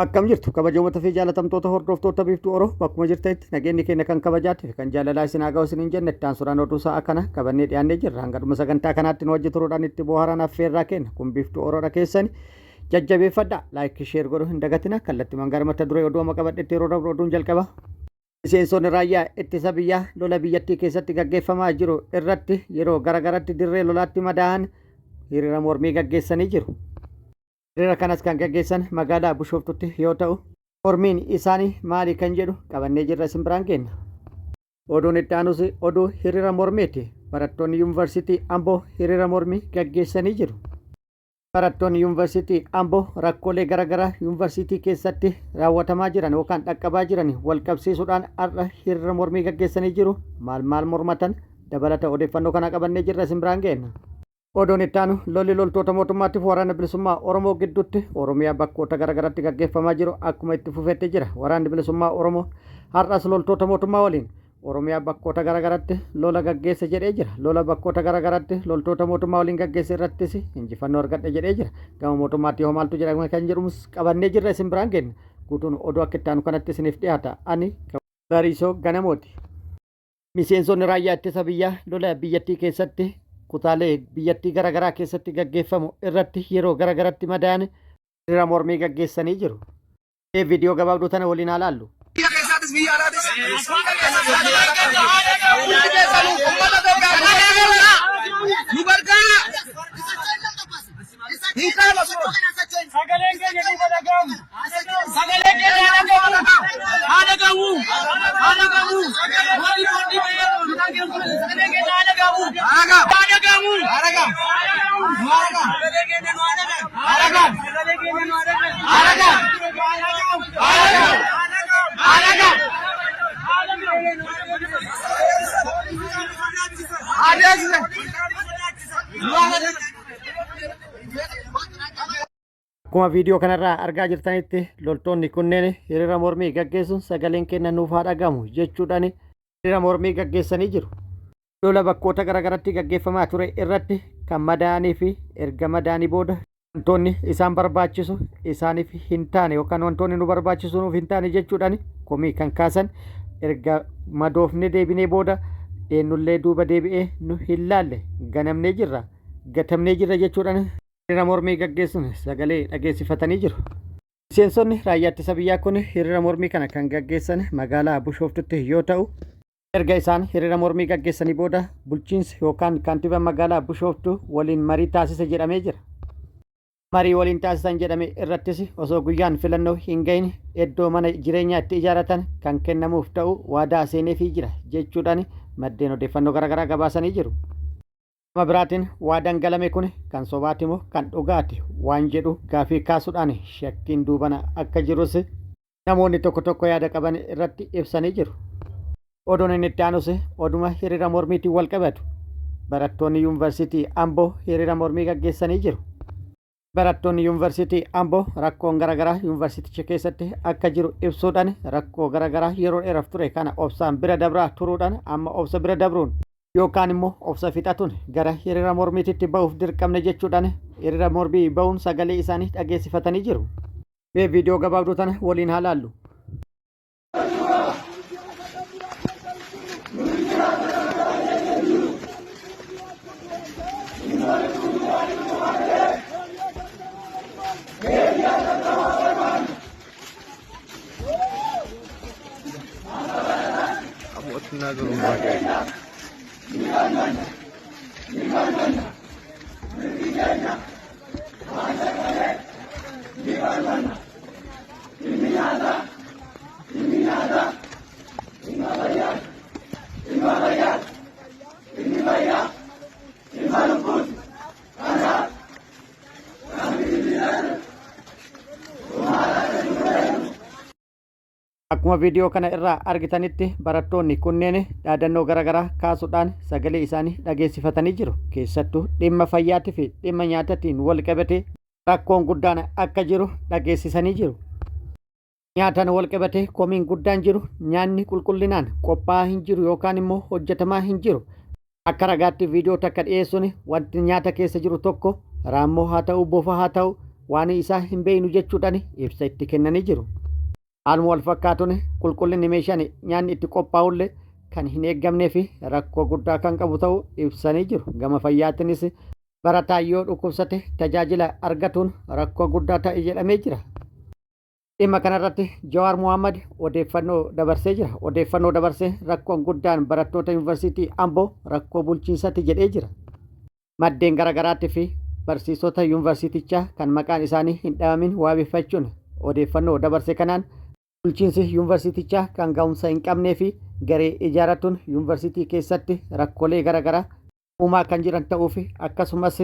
Akkam jirtu kabajamoota fi jaalatamtoota hordoftoota biiftuu Oroo bakkuma jirtanitti nageenyi keenya kan kabajaatti kan jaalalaa isin haa ga'u isiniin jenne ittaan suuraan oduu sa'a kana qabannee dhiyaannee jirra. Hanga dhuma sagantaa kanaatti nu wajji turuudhaan itti bohaaran affeerraa kenna. Kun biiftuu Oroodha keessani jajjabeeffadhaa laayikii sheer godhuu hin dagatina. Kallattii mangaara mata duree oduu amma qabadhetti yeroo darbu oduun jalqaba. Miseensonni raayyaa ittisa biyyaa lola biyyattii keessatti gaggeeffamaa jiru irratti yeroo garagaratti dirree lolaatti madaa'an hiriira mormii gaggeessanii jiru. Hiriira kanas kan gaggeessan magaalaa Bishooftutti yoo ta'u, mormiin isaanii maali kan jedhu qabannee jirra isin biraan kenna. Oduun itti aanus oduu hiriira mormiiti. Barattoonni yuunivarsiitii Amboo hiriira mormii gaggeessanii jiru. Barattoonni yuunivarsiitii Amboo rakkoolee garaagaraa yuunivarsiitii keessatti raawwatamaa jiran yookaan dhaqqabaa jiran wal qabsiisuudhaan har'a hiriira mormii gaggeessanii jiru. Maal mormatan dabalata odeeffannoo kana qabannee jirra isin biraan kenna. Oduun itti aanu lolli loltoota mootummaatiif waraana bilisummaa Oromoo gidduutti Oromiyaa bakkoota garaagaraatti gaggeeffamaa jiru akkuma itti fufeetti jira. Waraanni bilisummaa Oromoo har'as loltoota mootummaa waliin Oromiyaa bakkoota garaagaraatti lola gaggeessa jedhee jira. Lola bakkoota garaagaraatti loltoota mootummaa waliin gaggeessa irrattis injifannoo argadhe jedhee jira. Gama mootummaatti yoo maaltu jedhama kan jedhumus qabannee jirra isin biraan kenna. Guutuun oduu akka itti aanu kanatti isiniif dhiyaata. Ani Bariisoo Ganamooti. Miseensonni raayyaa ittisa biyyaa lola biyyattii keessatti kutaalee biyyattii garaagaraa keessatti gaggeeffamu irratti yeroo garaagaratti madaa'an hiriira mormii gaggeessanii jiru. Viidiyoo gabaabduu tana waliin haa laallu. Akkuma viidiyoo kanarraa argaa jirtanitti loltoonni kunneen hiriira mormii gaggeessuun sagaleen keenya nuuf haa dhagahamu jechuudhaan hiriira mormii gaggeessanii jiru. Lola bakkoota garaagaratti gaggeeffamaa ture irratti kan madaa'anii fi erga madaa'anii booda wantoonni isaan barbaachisu isaaniif hin taane yookaan wantoonni nu barbaachisu nuuf hin taane jechuudhaan komii kan kaasan erga madoofne deebinee booda eenyullee duuba deebi'ee nu hin laalle ganamnee jirra gatamnee jirra jechuudhaan hiriira mormii gaggeessuun sagalee dhageessifatanii jiru. Miseensonni raayyaa ittisa biyyaa kun hiriira mormii kana kan gaggeessan magaalaa Bishooftutti yoo ta'u, erga isaan hiriira mormii gaggeessanii booda bulchiinsi yookaan kantiibaa magaalaa Bishooftuu waliin marii taasise jedhamee jira. Marii waliin taasisan jedhame irrattis osoo guyyaan filannoo hin gahin iddoo mana jireenyaa itti ijaaratan kan kennamuuf ta'u waadaa seeneefii jira jechuudhaan maddeen odeeffannoo garaagaraa gabaasanii jiru. Nama biraatiin waadaan galame kun kan sobaati moo kan dhugaati waan jedhu gaafii kaasuudhaan shakkiin duubana akka jirus namoonni tokko tokko yaada qaban irratti ibsanii jiru. Oduun inni itti aanus oduma hiriira mormiitiin wal qabatu. Barattoonni yuunivarsiitii Amboo hiriira mormii gaggeessanii jiru. Barattoonni yuunivarsiitii Amboo rakkoon garaagaraa yuunivarsiiticha keessatti akka jiru ibsuudhaan rakkoo garaagaraa yeroo dheeraaf ture kana obsaan bira dabraa turuudhaan amma obsa bira dabruun yookaan immoo obsa fixatuun gara hiriira mormiititti ba'uuf dirqamne jechuudhaan hiriira mormii ba'uun sagalee isaanii dhageessifatanii jiru. Viidiyoo gabaabduu tana waliin haa laallu. Akkuma viidiyoo kana irraa argitanitti barattoonni kunneen dhaadannoo garaagaraa kaasuudhaan sagalee isaanii dhageessifatanii jiru. Keessattuu dhimma fayyaatii fi dhimma nyaataatiin wal qabatee rakkoon guddaan akka jiru dhageessisanii jiru. Nyaataan wal qabatee komiin guddaan jiru nyaanni qulqullinaan qophaa'aa hin jiru yookaan immoo hojjetamaa hin jiru. Akka ragaatti viidiyoo takka dhiyeessuun wanti nyaata keessa jiru tokko raammoo haa ta'u bofa haa ta'u waan isaa hin beeknu jechuudhaan ibsa itti kennanii jiru. Haaluma wal fakkaatuun qulqullinni meeshaan nyaanni itti qophaa'ullee kan hin eeggamnee fi rakkoo guddaa kan qabu ta'uu ibsanii jiru. Gama fayyaatiinis barataan yoo dhukkubsate tajaajila argatuun rakkoo guddaa ta'e jedhamee jira. Dhimma kanarratti Jawaar Mohaammed odeeffannoo dabarsee jira. Odeeffannoo dabarsee rakkoon guddaan barattoota yuunivarsiitii Amboo rakkoo bulchiinsaati jedhee jira. Maddeen garaagaraatti fi barsiisota yuunivarsiitichaa kan maqaan isaanii hin dhahamin waabeffachuun odeeffannoo dabarse kanaan bulchiinsi yuunivarsiitichaa kan ga'umsa hin qabnee fi garee ijaaratuun yuunivarsiitii keessatti rakkoolee garaagaraa uumaa kan jiran ta'uu fi akkasumas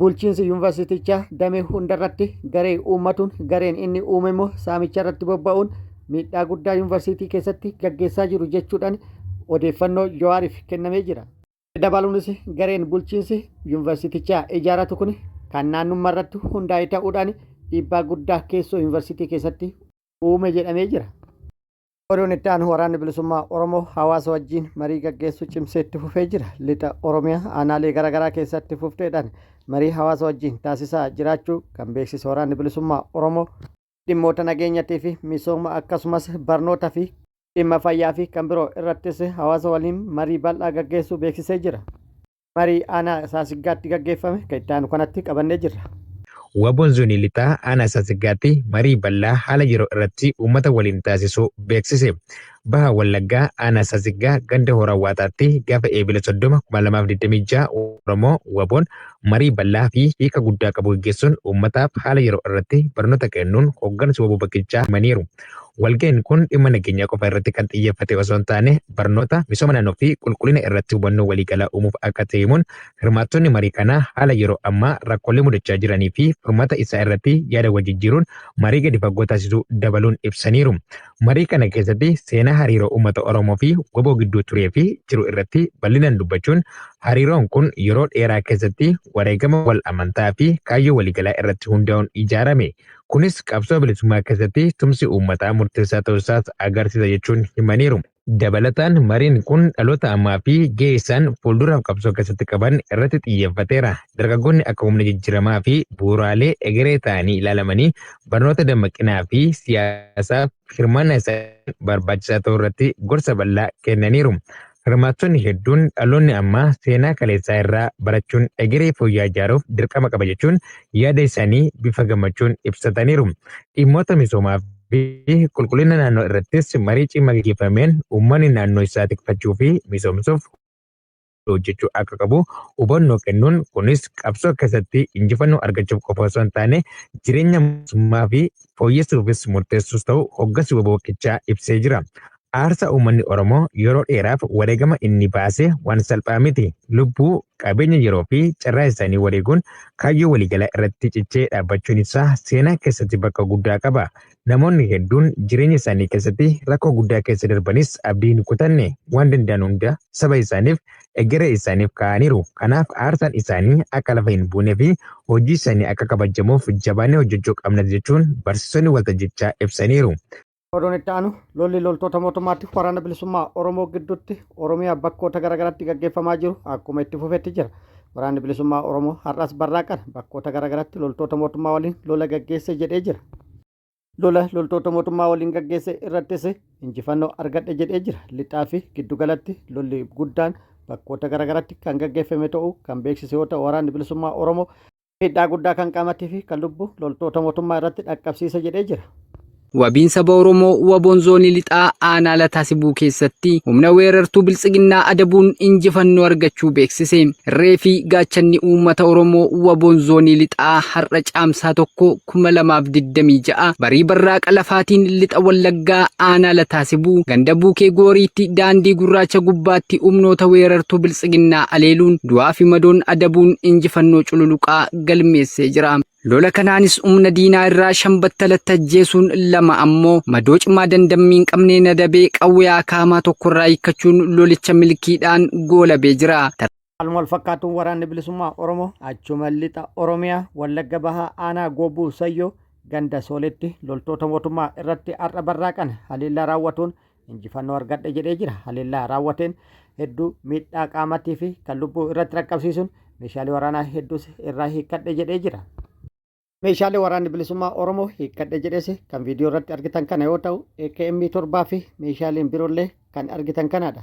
bulchiinsi yuunivarsiitichaa damee hundarratti garee uummatuun gareen inni uume immoo saamicha irratti bobba'uun miidhaa guddaa yuunivarsiitii keessatti gaggeessaa jiru jechuudhaan odeeffannoo Jawaariif kennamee jira. Dabaluunis gareen bulchiinsi yuunivarsiitichaa ijaaratu kun kan naannummaa irratti hundaa'e ta'uudhaan dhiibbaa guddaa keessoo yuunivarsiitii keessatti uume jedhamee jira. Oduun itti aanu waraanni bilisummaa Oromoo hawaasa wajjin marii gaggeessuu cimsee itti fufee jira. Lixa Oromiyaa aanaalee garaagaraa keessatti fufteedhaan marii hawaasa wajjin taasisaa jiraachuu kan beeksise waraanni bilisummaa Oromoo dhimmoota nageenyatii fi misooma akkasumas barnootaa fi dhimma fayyaa fi kan biroo irrattis hawaasa waliin marii bal'aa gaggeessuu beeksisee jira. Marii aanaa Saasiggaatti gaggeeffame kan itti aanu kanatti qabannee jirra. Waboon zoonii lixaa aanaa Saasiggaatti marii bal'aa haala yeroo irratti uummata waliin taasisuu beeksise. Baha Wallaggaa aanaa Saasiggaa ganda Horaawwaataatti gaafa eebila 30/2026 Oromoo Waboon marii bal'aa fi hiika guddaa qabu gaggeessuun uummataaf haala yeroo irratti barnoota kennuun hooggansa waboo bakkichaa himaniiru. Walga'iin kun dhimma nageenyaa qofa irratti kan xiyyeeffate osoo hin taane barnoota misooma naannoo fi qulqullina irratti hubannoo waliigalaa uumuuf akka ta'e himuun hirmaattonni marii kanaa haala yeroo ammaa rakkoolee mudachaa jiranii fi furmaata isaa irratti yaada wal jijjiiruun marii gadi fagoo taasisuu dabaluun ibsaniiru. Marii kana keessatti seenaa hariiroo uummata Oromoo fi waboo gidduu turee fi jiru irratti bal'inaan dubbachuun hariiroon kun yeroo dheeraa keessatti wareegama wal amantaa fi kaayyoo waliigalaa irratti hundaa'uun ijaarame. Kunis qabsoo bilisummaa keessatti tumsi uummataa murteessaa ta'uusaas agarsiisa jechuun himaniiru. Dabalataan mariin kun dhaloota ammaa fi gahee isaan fuulduraaf qabsoo keessatti qaban irratti xiyyeeffateera. Dargaggoonni akka humna jijjiiramaa fi bu'uuraalee egeree ta'anii ilaalamanii barnoota dammaqinaa fi siyaasaaf hirmaannaa isaan barbaachisaa ta'uu irratti gorsa bal'aa kennaniiru. Hirmaattonni hedduun dhaloonni ammaa seenaa kaleessaa irraa barachuun egeree fooyya'aa ijaaruuf dirqama qaba jechuun yaada isaanii bifa gammachuun ibsataniiru. Dhimmoota misoomaa fi qulqullina naannoo irrattis marii cimaa gaggeeffameen uummanni naannoo isaa tikfachuu fi misoomsuuf hojjechuu akka qabu hubannoo kennuun kunis qabsoo keessatti injifannoo argachuuf qofa osoo hin taane jireenya mootummaa fi fooyyessuufis murteessuus ta'u hooggansi waboo bakkichaa ibsee jira. Aarsa uummanni Oromoo yeroo dheeraaf wareegama inni baase waan salphaa miti. Lubbuu, qabeenya yeroo fi carraa isaanii wareeguun kaayyoo waliigalaa irratti cichee dhaabbachuun isaa seenaa keessatti bakka guddaa qaba. Namoonni hedduun jireenya isaanii keessatti rakkoo guddaa keessa darbanis abdii hin kutanne waan danda'an hunda saba isaaniif egeree isaaniif kaa'aniiru. Kanaaf aarsaan isaanii akka lafa hin buunee fi hojii isaanii akka kabajamuuf jabaannee hojjechuu qabna jechuun barsiisonni waltajjichaa ibsaniiru. Oduun itti aanu lolli loltoota mootummaatti waraana bilisummaa Oromoo gidduutti Oromiyaa bakkoota garaagaraatti gaggeeffamaa jiru akkuma itti fufetti jira. Waraanni bilisummaa Oromoo har'as barraaqan bakkoota garaagaraatti loltoota mootummaa waliin lola gaggeesse jedhee jira. Lola loltoota mootummaa waliin gaggeesse irrattis injifannoo argadhe jedhee jira. Lixaa fi giddugalatti lolli guddaan bakkoota garaagaraatti kan gaggeeffame ta'uu kan beeksise yoo ta'u waraanni bilisummaa Oromoo miidhaa guddaa kan qaamattii fi kan lubbuu loltoota mootummaa irratti dhaqqabsiise jedhee jira. Wabiin saba Oromoo waboon zoonii lixaa aanaa Lataasibuu keessatti humna weerartuu biltsiginnaa adabuun injifannoo argachuu beeksise. Irree fi gaachanni uummata Oromoo waboon zoonii lixaa har'a caamsaa 2026 barii barraaqa lafaatiin lixa Wallaggaa aanaa Lataasibuu ganda buukee gooriitti daandii gurraacha gubbaatti humnoota weerartuu biltsiginnaa aleeluun du'aa fi madoon adabuun injifannoo cululuqaa galmeessee jira. Lola kanaanis humna diinaa irraa shambattalatti ajjeesuun lama ammoo madoo cimaa dandammiin qabnee nadabee qawwee akaamaa tokkorraa hiikkachuun lolicha milkiidhaan goolabee jira. Haaluma wal fakkaatuun waraanni bilisummaa Oromoo achuma lixa Oromiyaa Wallagga Bahaa aanaa Goobuu Sayyoo ganda Sooletti loltoota mootummaa irratti har'a barraaqan haleellaa raawwatuun injifannoo argadhe jedhee jira. Haleellaa raawwateen hedduu miidhaa qaamattii fi kan lubbuu irratti rakkabsiisuun meeshaalee waraanaa hedduus irraa hiikkadhe jedhee jira. Meeshaalee waraanni bilisummaa Oromoo hiikkadhe jedhese kan viidiyoo irratti argitan kana yoo ta'u, AKM 7 fi meeshaaleen biroollee kan argitan kanadha.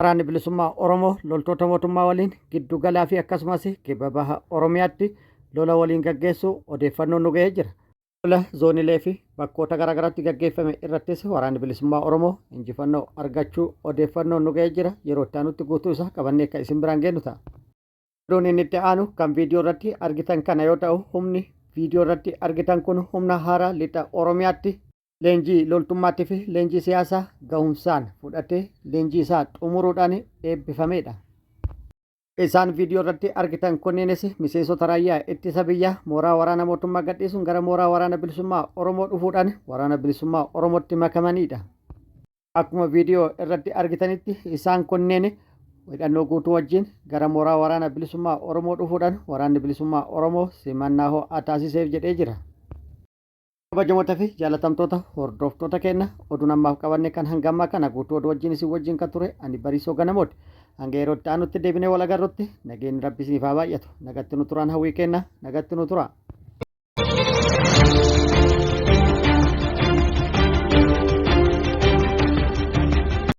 Waraanni bilisummaa Oromoo loltoota mootummaa waliin giddu galaa fi akkasumas kibba baha Oromiyaatti lola waliin gaggeessu odeeffannoon nu ga'ee jira. Lola zoonilee fi bakkoota garaagaraatti gaggeeffame irrattis waraanni bilisummaa Oromoo injifannoo argachuu odeeffannoon nu ga'ee jira. Yeroo itti aanutti guutuu isaa qabannee akka isin biraan geenyu ta'a. Oduun inni itti aanu kan viidiyoo irratti argitan kana yoo ta'u, humni viidiyoo irratti argitan kun humna haaraa lixa Oromiyaatti leenjii loltummaatii fi leenjii siyaasaa gahumsaan fudhatee leenjii isaa xumuruudhaan eebbifamedha. Isaan viidiyoo irratti argitan kunneenis miseensota raayyaa ittisa biyyaa mooraa waraana mootummaa gadhiisuun gara mooraa waraana bilisummaa Oromoo dhufuudhaan waraana bilisummaa Oromootti makamanidha. Akkuma viidiyoo irratti argitanitti isaan kunneen hidhannoo guutuu wajjin gara mooraa waraana bilisummaa Oromoo dhufuudhaan waraanni bilisummaa Oromoo simannaa ho'aa taasiseef jedhee jira. Kabajamoota fi jaalatamtoota hordoftoota keenya oduun ammaaf qabanne kan hanga ammaa kana guutuu oduu wajjin isin wajjin kan ture ani Bariisoo Ganamooti. Hanga yeroo itti aanutti deebinee wal agarrutti nageenyi Rabbii isiniif haa baay'atu. Nagatti nu turaan hawwii kenna. Nagatti nu tura.